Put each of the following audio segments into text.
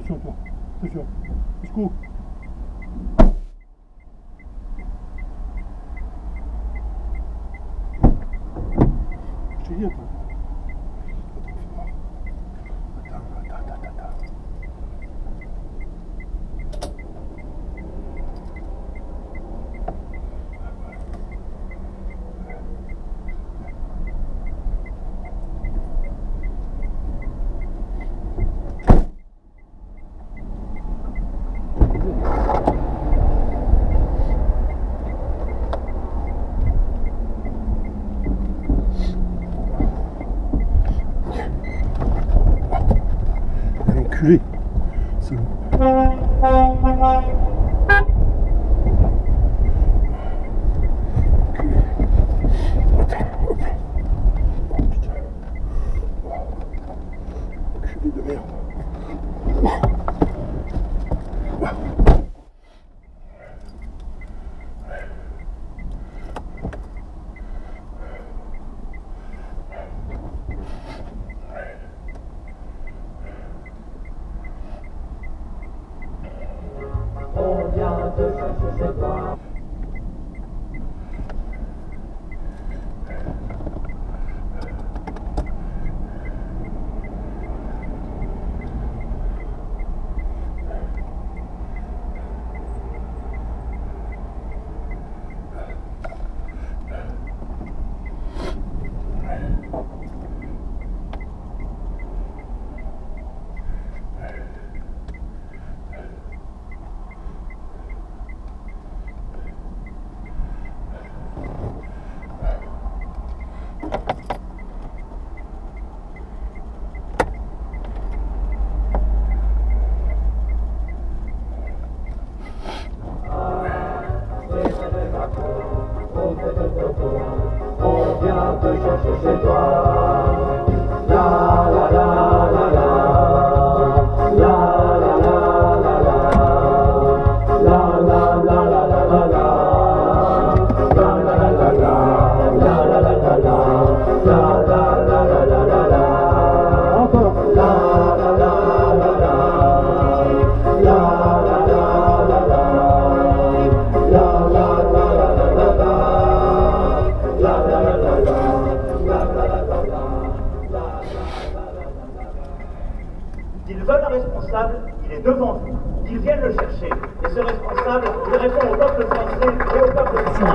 Attention toi, attention. Jusqu'où? Je t'ai dit, attends. Attends. Enculé, salaud. Attends, hop là. Oh putain. Enculé de merde. On vient te chercher chez toi. La la la la la. La la la la la. La la la la la la la. La la la la la. La la la la la. La la la la la la la. Encore. La la la la la. La la la la la. La la la la la la. S'ils veulent un responsable, il est devant vous. Qu'ils viennent le chercher. Et ce responsable, il répond au peuple français et au peuple français.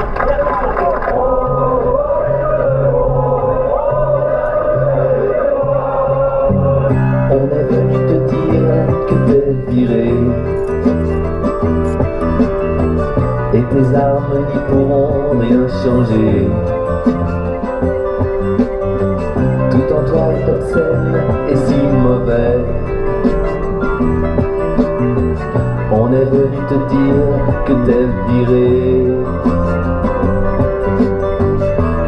On est venu te dire que t'es viré. Et tes armes n'y pourront rien changer. Tout en toi est obscène et si mauvais. On est venu te dire que t'es viré.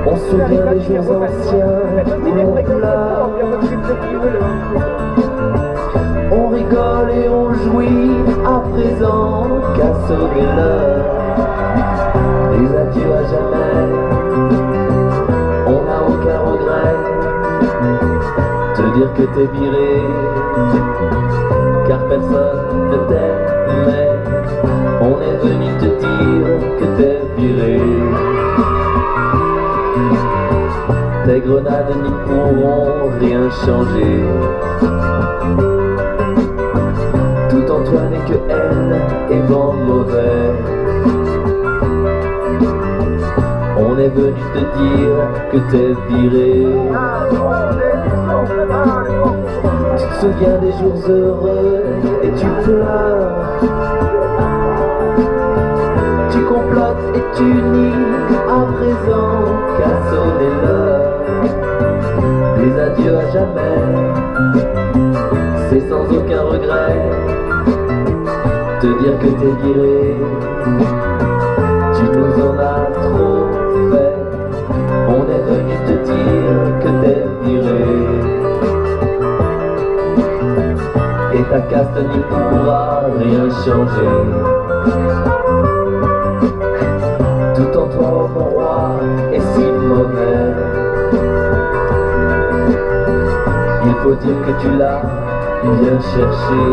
On se souvient des jours anciens où on pleure. On rigole et on jouit à présent qu'à sauver l'heure. Les adieux à jamais, on n'a aucun regret. Te dire que t'es viré, car personne ne t'aimait. On est venu te dire que t'es viré. Tes grenades n'y pourront rien changer. Tout en toi n'est que haine et vent mauvais. On est venu te dire que t'es viré. Tu te souviens des jours heureux et tu pleures. Tu complotes et tu nies à présent qu'à sonner l'heure. Les adieux à jamais, c'est sans aucun regret. Te dire que t'es viré, tu nous en as trop fait. On est venu te dire que t'es viré. Et ta caste n'y pourra rien changer. Tout en toi, mon roi, est si mauvais. Il faut dire que tu l'as bien chercher.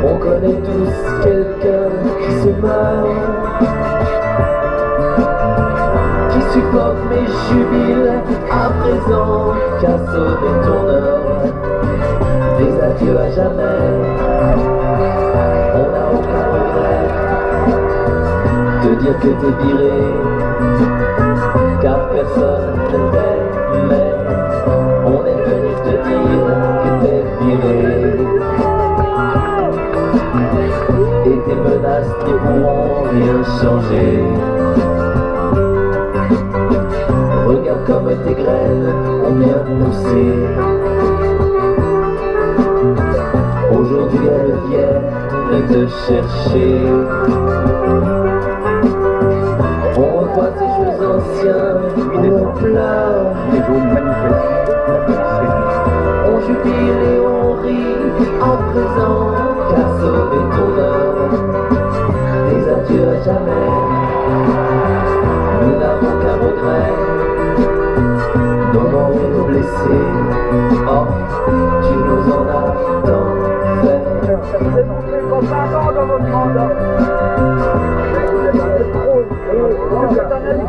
On connaît tous quelqu'un qui se meurt, qui suffoque mais jubile à présent qu'à sauver ton heure. Des adieux à jamais, on n'a aucun regret de dire que t'es viré, car personne ne t'aime, mais on est venu te dire que t'es viré. Et tes menaces ne pourront rien changer. Regarde comme tes graines ont bien poussé. Aujourd'hui elles viennent te chercher. On revoit ces jeux anciens où on pleure, Les jaunes manifestent la police. on jubile et on rit à présent qu'à sauver ton heure. Des adieux à jamais, nous n'avons qu'un regret. Nos blessés, oh, tu nous en as tant fait. Dans votre mandat. Vous êtes trop. Vous êtes un ami.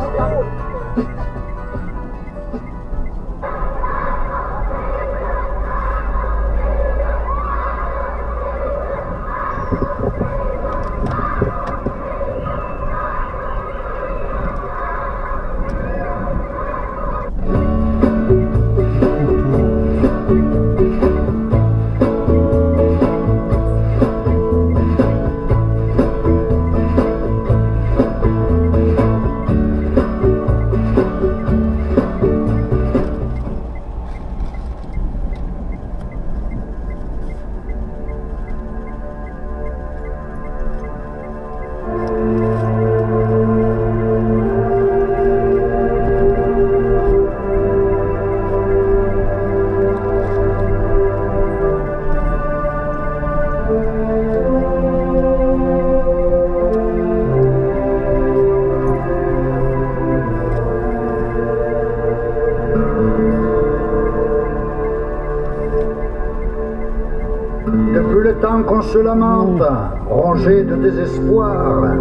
Depuis le temps qu'on se lamente, rongé de désespoir,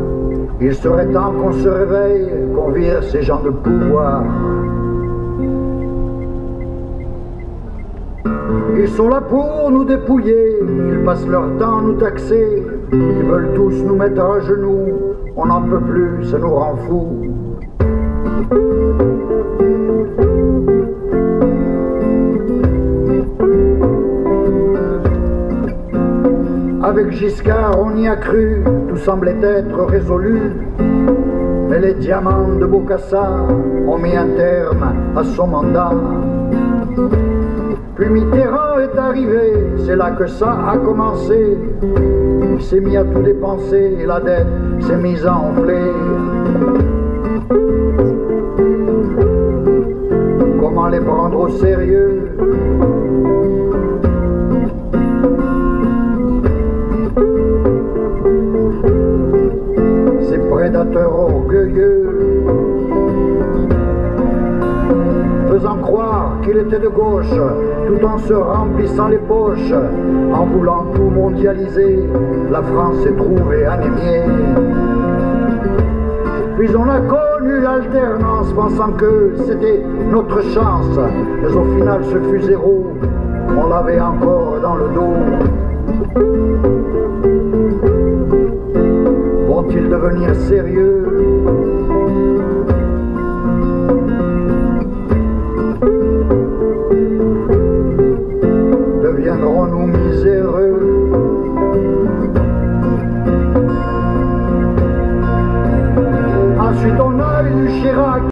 il serait temps qu'on se réveille, qu'on vire ces gens de pouvoir. Ils sont là pour nous dépouiller, ils passent leur temps à nous taxer, ils veulent tous nous mettre à genoux, on n'en peut plus, ça nous rend fous. Avec Giscard, on y a cru, tout semblait être résolu. Mais les diamants de Bokassa ont mis un terme à son mandat. Puis Mitterrand est arrivé, c'est là que ça a commencé. Il s'est mis à tout dépenser et la dette s'est mise à enfler. Comment les prendre au sérieux ? Prédateur orgueilleux, faisant croire qu'il était de gauche, tout en se remplissant les poches, en voulant tout mondialiser, la France s'est trouvée anémiée. Puis on a connu l'alternance, pensant que c'était notre chance, mais au final ce fut zéro, on l'avait encore dans le dos. Vont-ils devenir sérieux ?